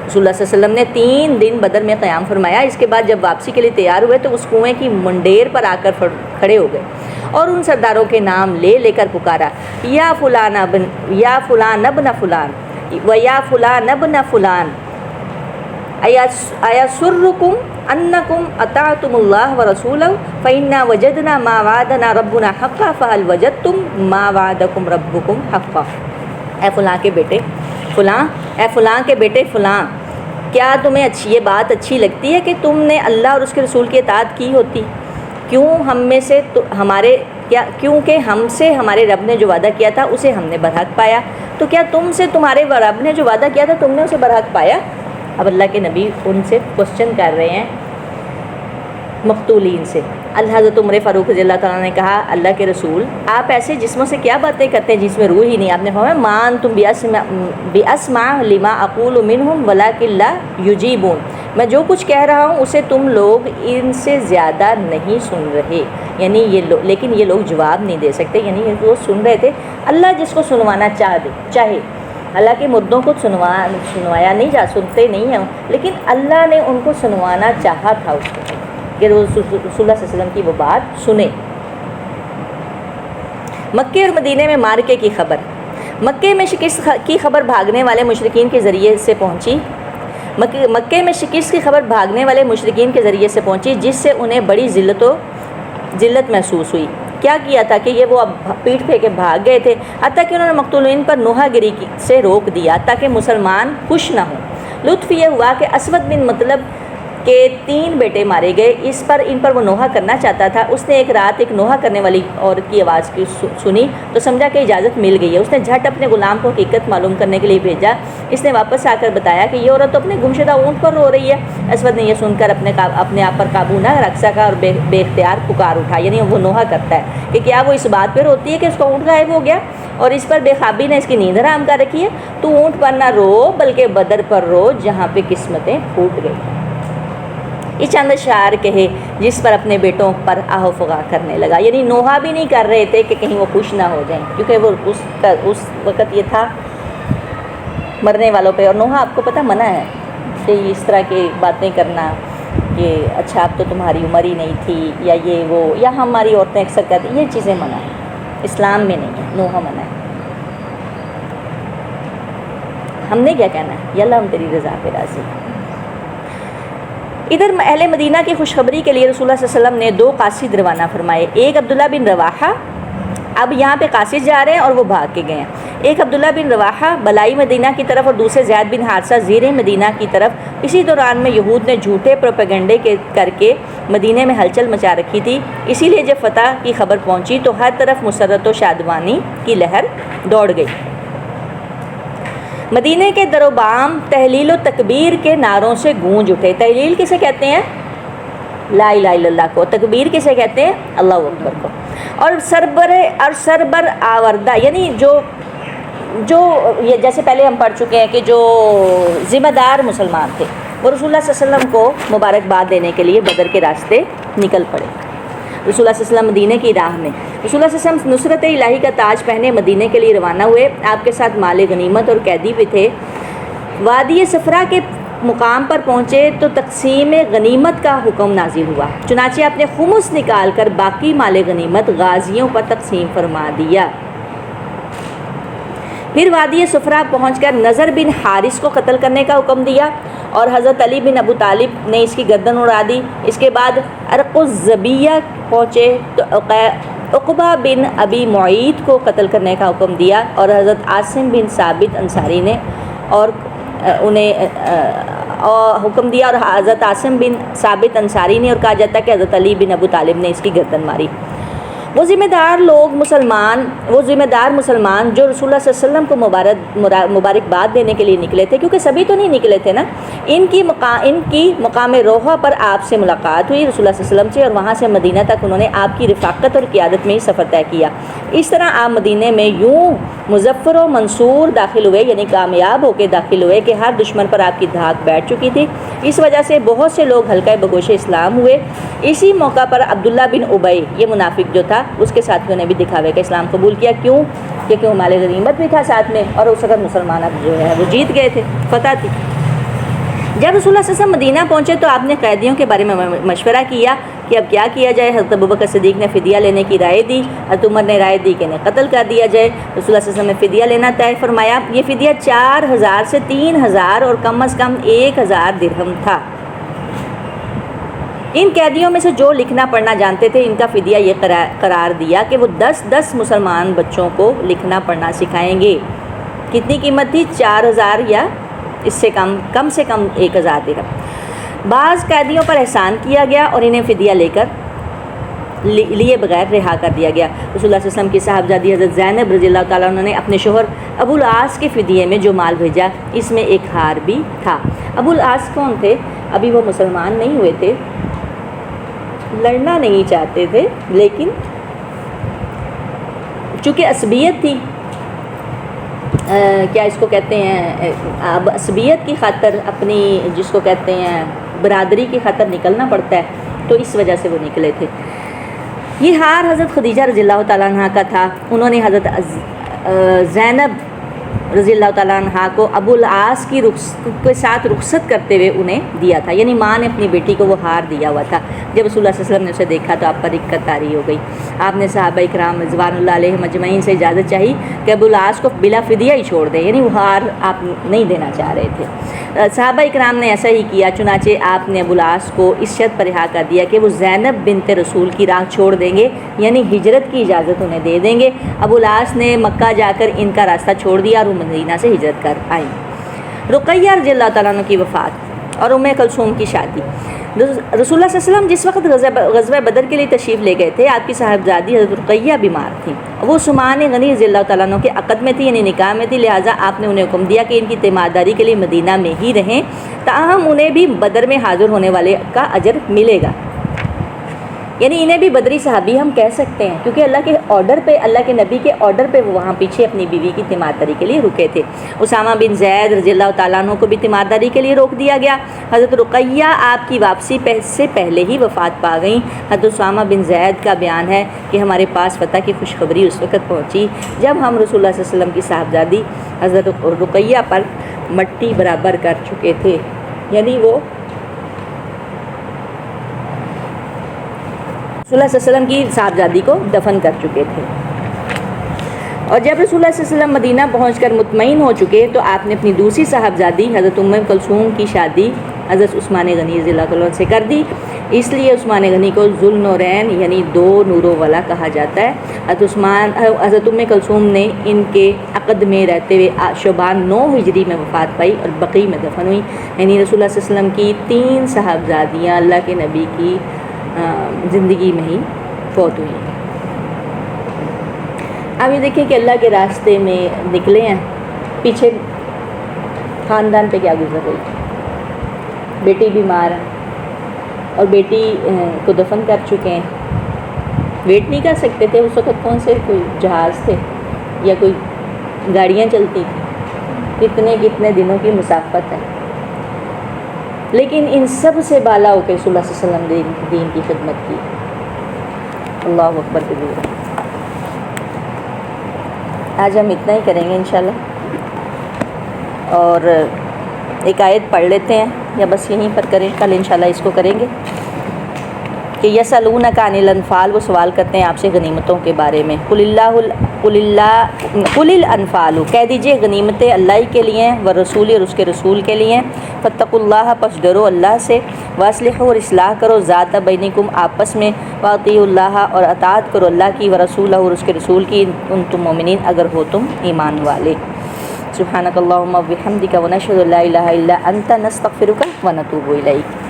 رسول اللہ صلی اللہ علیہ وسلم نے 3 دن بدر میں قیام فرمایا. اس کے بعد جب واپسی کے لیے تیار ہوئے تو اس کنویں کی منڈیر پر آ کر کھڑے ہو گئے اور ان سرداروں کے نام لے کر پکارا، یا فلان ابن فلان و یا فلان ابن فلان ایسرکم انکم اطعتم اللہ ورسولہ فإنا وجدنا ما وعدنا ربنا حقا فہل وجدتم ما وعدکم ربکم حقا. اے فلاں کے بیٹے فلاں، اے فلاں کے بیٹے فلاں، کیا تمہیں یہ بات اچھی لگتی ہے کہ تم نے اللہ اور اس کے رسول کی اطاعت کی ہوتی؟ کیونکہ ہم سے ہمارے رب نے جو وعدہ کیا تھا اسے ہم نے برحق پایا. تو کیا تم سے تمہارے رب نے جو وعدہ کیا تھا تم نے اسے برحق پایا؟ اب اللہ کے نبی ان سے کوسچن کر رہے ہیں مقتولین سے. حضرت عمر فاروق رضی اللہ تعالیٰ نے کہا اللہ کے رسول آپ ایسے جسموں سے کیا باتیں کرتے ہیں جس میں روح ہی نہیں؟ آپ نے فرمایا مان تم بِأَسْمَعَ لِمَا أَقُولُ مِنْهُمْ وَلَكِنْ لَا يُجِيبُونَ، میں جو کچھ کہہ رہا ہوں اسے تم لوگ ان سے زیادہ نہیں سن رہے، یعنی لیکن یہ لوگ جواب نہیں دے سکتے، یعنی وہ سن رہے تھے۔ اللہ جس کو سنوانا چاہے، حالانکہ مردوں کو سنوایا نہیں سنتے نہیں ہیں، لیکن اللہ نے ان کو سنوانا چاہا تھا اس کو کہ رسول اللہ صلی اللہ علیہ وسلم کی وہ بات سنیں۔ مکے اور مدینے میں مارکے کی خبر۔ مکے میں شکست کی خبر بھاگنے والے مشرکین کے ذریعے سے پہنچی۔ مکے میں شکست کی خبر بھاگنے والے مشرکین کے ذریعے سے پہنچی، جس سے انہیں بڑی ذلت محسوس ہوئی۔ کیا کیا تھا کہ یہ وہ اب پیٹھ پہ کے بھاگ گئے تھے، حتیٰ کہ انہوں نے مقتولین پر نوحہ گری سے روک دیا تاکہ مسلمان خوش نہ ہوں۔ لطف یہ ہوا کہ اسود بن مطلب کے 3 بیٹے مارے گئے، ان پر وہ نوحہ کرنا چاہتا تھا۔ اس نے ایک رات ایک نوحہ کرنے والی عورت کی آواز سنی تو سمجھا کہ اجازت مل گئی ہے۔ اس نے جھٹ اپنے غلام کو حقیقت معلوم کرنے کے لیے بھیجا۔ اس نے واپس آ کر بتایا کہ یہ عورت تو اپنے گمشدہ اونٹ پر رو رہی ہے۔ اسود نے یہ سن کر اپنے آپ پر قابو نہ رکھ سکا اور بے اختیار پکار اٹھا، یعنی وہ نوحہ کرتا ہے کہ کیا وہ اس بات پہ روتی ہے کہ اس کا اونٹ غائب ہو گیا اور اس پر بے خوابی نے اس کی نیند حرام کر رکھی ہے؟ تو اونٹ پر نہ رو بلکہ بدر پر رو جہاں پہ قسمتیں پھوٹ گئی۔ یہ چند اشعار کہے جس پر اپنے بیٹوں پر آہ و فغاں کرنے لگا، یعنی نوحہ بھی نہیں کر رہے تھے کہ کہیں وہ خوش نہ ہو جائیں، کیونکہ وہ اس وقت یہ تھا مرنے والوں پہ، اور نوحہ آپ کو پتہ منع ہے کہ اس طرح کی باتیں کرنا کہ اچھا اب تو تمہاری عمر ہی نہیں تھی یا یہ وہ، یا ہماری عورتیں اکثر کہتی ہیں، یہ چیزیں منع ہیں، اسلام میں نہیں ہے، نوحہ منع ہے۔ ہم نے کیا کہنا ہے؟ یا اللہ ہم تیری رضا پہ راضی ہیں۔ ادھر اہل مدینہ کی خوشخبری کے لیے رسول اللہ صلی اللہ علیہ وسلم نے 2 قاصد روانہ فرمائے، ایک عبداللہ بن رواحہ، اب یہاں پہ قاصد جا رہے ہیں اور وہ بھاگ کے گئے ہیں، ایک عبداللہ بن رواحہ بلائی مدینہ کی طرف اور دوسرے زید بن حارثہ زیر مدینہ کی طرف۔ اسی دوران میں یہود نے جھوٹے پروپیگنڈے کر کے مدینہ میں ہلچل مچا رکھی تھی، اسی لیے جب فتح کی خبر پہنچی تو ہر طرف مسرت و شادمانی کی لہر دوڑ گئی۔ مدینہ کے در و بام تحلیل و تکبیر کے نعروں سے گونج اٹھے۔ تحلیل کسے کہتے ہیں؟ لا الہ الا اللہ کو۔ تکبیر کسے کہتے ہیں؟ اللہ اکبر کو۔ اور سربر آوردہ، یعنی جو یہ جیسے پہلے ہم پڑھ چکے ہیں کہ جو ذمہ دار مسلمان تھے وہ رسول اللہ صلی اللہ علیہ وسلم کو مبارکباد دینے کے لیے بدر کے راستے نکل پڑے۔ رسول اللہ صلی اللہ علیہ وسلم مدینہ کی راہ میں، رسول اللہ صلی اللہ علیہ وسلم نصرت الہی کا تاج پہنے مدینہ کے لیے روانہ ہوئے۔ آپ کے ساتھ مال غنیمت اور قیدی بھی تھے۔ وادی صفرا کے مقام پر پہنچے تو تقسیم غنیمت کا حکم نازل ہوا، چنانچہ آپ نے خمس نکال کر باقی مال غنیمت غازیوں پر تقسیم فرما دیا۔ پھر وادی صفرا پہنچ کر نضر بن حارث کو قتل کرنے کا حکم دیا اور حضرت علی بن ابو طالب نے اس کی گردن اڑا دی۔ اس کے بعد عرق الزبیہ پہنچے تو عقبہ بن ابی معیط کو قتل کرنے کا حکم دیا اور حضرت عاصم بن ثابت انصاری نے اور حکم دیا اور حضرت عاصم بن ثابت انصاری نے، اور کہا جاتا ہے کہ حضرت علی بن ابو طالب نے اس کی گردن ماری۔ وہ ذمہ دار مسلمان جو رسول اللہ صلی اللہ علیہ وسلم کو مبارکباد دینے کے لیے نکلے تھے، کیونکہ سبھی تو نہیں نکلے تھے نا، ان کی مقام روحہ پر آپ سے ملاقات ہوئی رسول اللہ صلی اللہ علیہ وسلم سے، اور وہاں سے مدینہ تک انہوں نے آپ کی رفاقت اور قیادت میں ہی سفر طے کیا۔ اس طرح آپ مدینہ میں یوں مظفر و منصور داخل ہوئے، یعنی کامیاب ہو کے داخل ہوئے کہ ہر دشمن پر آپ کی دھاک بیٹھ چکی تھی۔ اس وجہ سے بہت سے لوگ حلقہ بگوش اسلام ہوئے۔ اسی موقع پر عبداللہ بن ابی، یہ منافق جو تھا، اس کے ساتھیوں نے بھی دکھاوے کا اسلام قبول کیا۔ کیوں؟ کیونکہ وہ مال غنیمت بھی تھا ساتھ میں، اور اس وقت مسلمان اب جو ہے وہ جیت گئے تھے، فتح تھی۔ جب رسول اللہ صلی اللہ علیہ وسلم مدینہ پہنچے تو آپ نے قیدیوں کے بارے میں مشورہ کیا کہ اب کیا کیا جائے۔ حضرت ابوبکر صدیق نے فدیہ لینے کی رائے دی، حضرت عمر نے رائے دی کہ انہیں قتل کر دیا جائے۔ رسول اللہ صلی اللہ علیہ وسلم نے فدیہ لینا طے فرمایا۔ یہ فدیہ 4000 سے 3000 اور کم از کم 1000 درہم تھا۔ ان قیدیوں میں سے جو لکھنا پڑھنا جانتے تھے، ان کا فدیہ یہ قرار دیا کہ وہ 10 مسلمان بچوں کو لکھنا پڑھنا سکھائیں گے۔ کتنی قیمت تھی؟ 4000 یا اس سے کم سے کم 1000 درہم۔ بعض قیدیوں پر احسان کیا گیا اور انہیں فدیہ لیے بغیر رہا کر دیا گیا۔ رسول اللہ صلی اللہ علیہ وسلم کی صاحبزادی حضرت زینب رضی اللہ تعالیٰ عنہ نے اپنے شوہر ابو العاص کے فدیے میں جو مال بھیجا، اس میں ایک ہار بھی تھا۔ ابو العاص کون تھے؟ ابھی وہ مسلمان نہیں ہوئے تھے، لڑنا نہیں چاہتے تھے، لیکن چونکہ عصبیت تھی، کیا اس کو کہتے ہیں، اب عصبیت کی خاطر اپنی جس کو کہتے ہیں برادری کی خاطر نکلنا پڑتا ہے، تو اس وجہ سے وہ نکلے تھے۔ یہ ہار حضرت خدیجہ رضی اللہ تعالیٰ عنہ کا تھا، انہوں نے حضرت زینب رضی اللہ تعالیٰ عنہ کو ابو العاص کے ساتھ رخصت کرتے ہوئے انہیں دیا تھا، یعنی ماں نے اپنی بیٹی کو وہ ہار دیا ہوا تھا۔ جب رسول اللہ صلی اللہ علیہ وسلم نے اسے دیکھا تو آپ پر رقت طاری ہو گئی، آپ نے صحابہ اکرام رضوان اللہ علیہم اجمعین سے اجازت چاہی کہ ابو العاص کو بلا فدیہ ہی چھوڑ دیں، یعنی وہ ہار آپ نہیں دینا چاہ رہے تھے۔ صحابہ اکرام نے ایسا ہی کیا، چنانچہ آپ نے ابو العاص کو اس شرط پر رہا کر دیا کہ وہ زینب بنت رسول کی راہ چھوڑ دیں گے، یعنی ہجرت کی اجازت انہیں دے دیں گے۔ ابو العاص نے مکہ جا کر ان کا راستہ چھوڑ دیا اور وہ مدینہ سے ہجرت کر آئیں۔ رقیہ رضی اللہ تعالیٰ عنہ کی وفات اور ام کلثوم کی شادی۔ رسول اللہ صلی اللہ علیہ وسلم جس وقت غزوہ بدر کے لیے تشریف لے گئے تھے، آپ کی صاحبزادی حضرت رقیہ بیمار تھیں، وہ سمان غنی رضی اللہ تعالیٰ عنہ کے عقد میں تھی، یعنی نکاح میں تھی، لہٰذا آپ نے انہیں حکم دیا کہ ان کی تیمارداری کے لیے مدینہ میں ہی رہیں، تاہم انہیں بھی بدر میں حاضر ہونے والے کا اجر ملے گا، یعنی انہیں بھی بدری صحابی ہم کہہ سکتے ہیں، کیونکہ اللہ کے آرڈر پہ، اللہ کے نبی کے آرڈر پہ وہ وہاں پیچھے اپنی بیوی کی تیمارداری کے لیے رکے تھے۔ اسامہ بن زید رضی اللہ تعالیٰ عنہ کو بھی تیمارداری کے لیے روک دیا گیا۔ حضرت رقیہ آپ کی واپسی سے پہلے ہی وفات پا گئیں۔ حضرت اسامہ بن زید کا بیان ہے کہ ہمارے پاس فتح کی خوشخبری اس وقت پہنچی جب ہم رسول اللہ صلی اللہ علیہ وسلم کی صاحبزادی حضرت رقیہ پر مٹی برابر کر چکے تھے، یعنی وہ رسول اللہ صلی اللہ علیہ وسلم کی صاحبزادی کو دفن کر چکے تھے۔ اور جب رسول اللہ صلی اللہ علیہ وسلم مدینہ پہنچ کر مطمئن ہو چکے تو آپ نے اپنی دوسری صاحبزادی حضرت ام کلثوم کی شادی حضرت عثمان غنی رضی اللہ عنہ سے کر دی۔ اس لیے عثمان غنی کو ذوالنورین یعنی دو نوروں والا کہا جاتا ہے۔ حضرت ام کلثوم نے ان کے عقد میں رہتے ہوئے شعبان 9 ہجری میں وفات پائی اور بقیع میں دفن ہوئی، یعنی رسول اللہ صلی اللہ علیہ وسلم کی 3 صاحبزادیاں اللہ کے نبی کی زندگی میں ہی فوت ہوئی ہیں۔ اب یہ دیکھیں کہ اللہ کے راستے میں نکلے ہیں، پیچھے خاندان پہ کیا گزر رہی، بیٹی بیمار ہے اور بیٹی کو دفن کر چکے ہیں، ویٹ نہیں کر سکتے تھے اس وقت، کون سے کوئی جہاز تھے یا کوئی گاڑیاں چلتی تھیں، کتنے دنوں کی مسافت ہے، لیکن ان سب سے بالا ہو کے رسول اللہ صلی اللہ علیہ وسلم نے دین کی خدمت کی۔ اللہ اکبر کبیرہ۔ آج ہم اتنا ہی کریں گے انشاءاللہ، اور ایک آیت پڑھ لیتے ہیں یا بس یہیں پر کریں، کل انشاءاللہ اس کو کریں گے کہ یسألونک عن الانفال، وہ سوال کرتے ہیں آپ سے غنیمتوں کے بارے میں۔ قل الانفال، کہہ دیجئے غنیمتیں اللہ ہی کے لیے ہیں، والرسول اور اس کے رسول کے لیے ہیں، فاتقوا اللہ، پس ڈرو اللہ سے، واصلحوا اور اصلاح کرو ذات بینکم آپس میں، واطیعوا اللہ اور اطاعت کرو اللہ کی، ورسولہ اور اس کے رسول کی، ان تم مومنین اگر ہو تم ایمان والے۔ سبحانک اللہم وبحمدک ونشہد ان لا الہ الا انت نستغفرک ونتوب الیک۔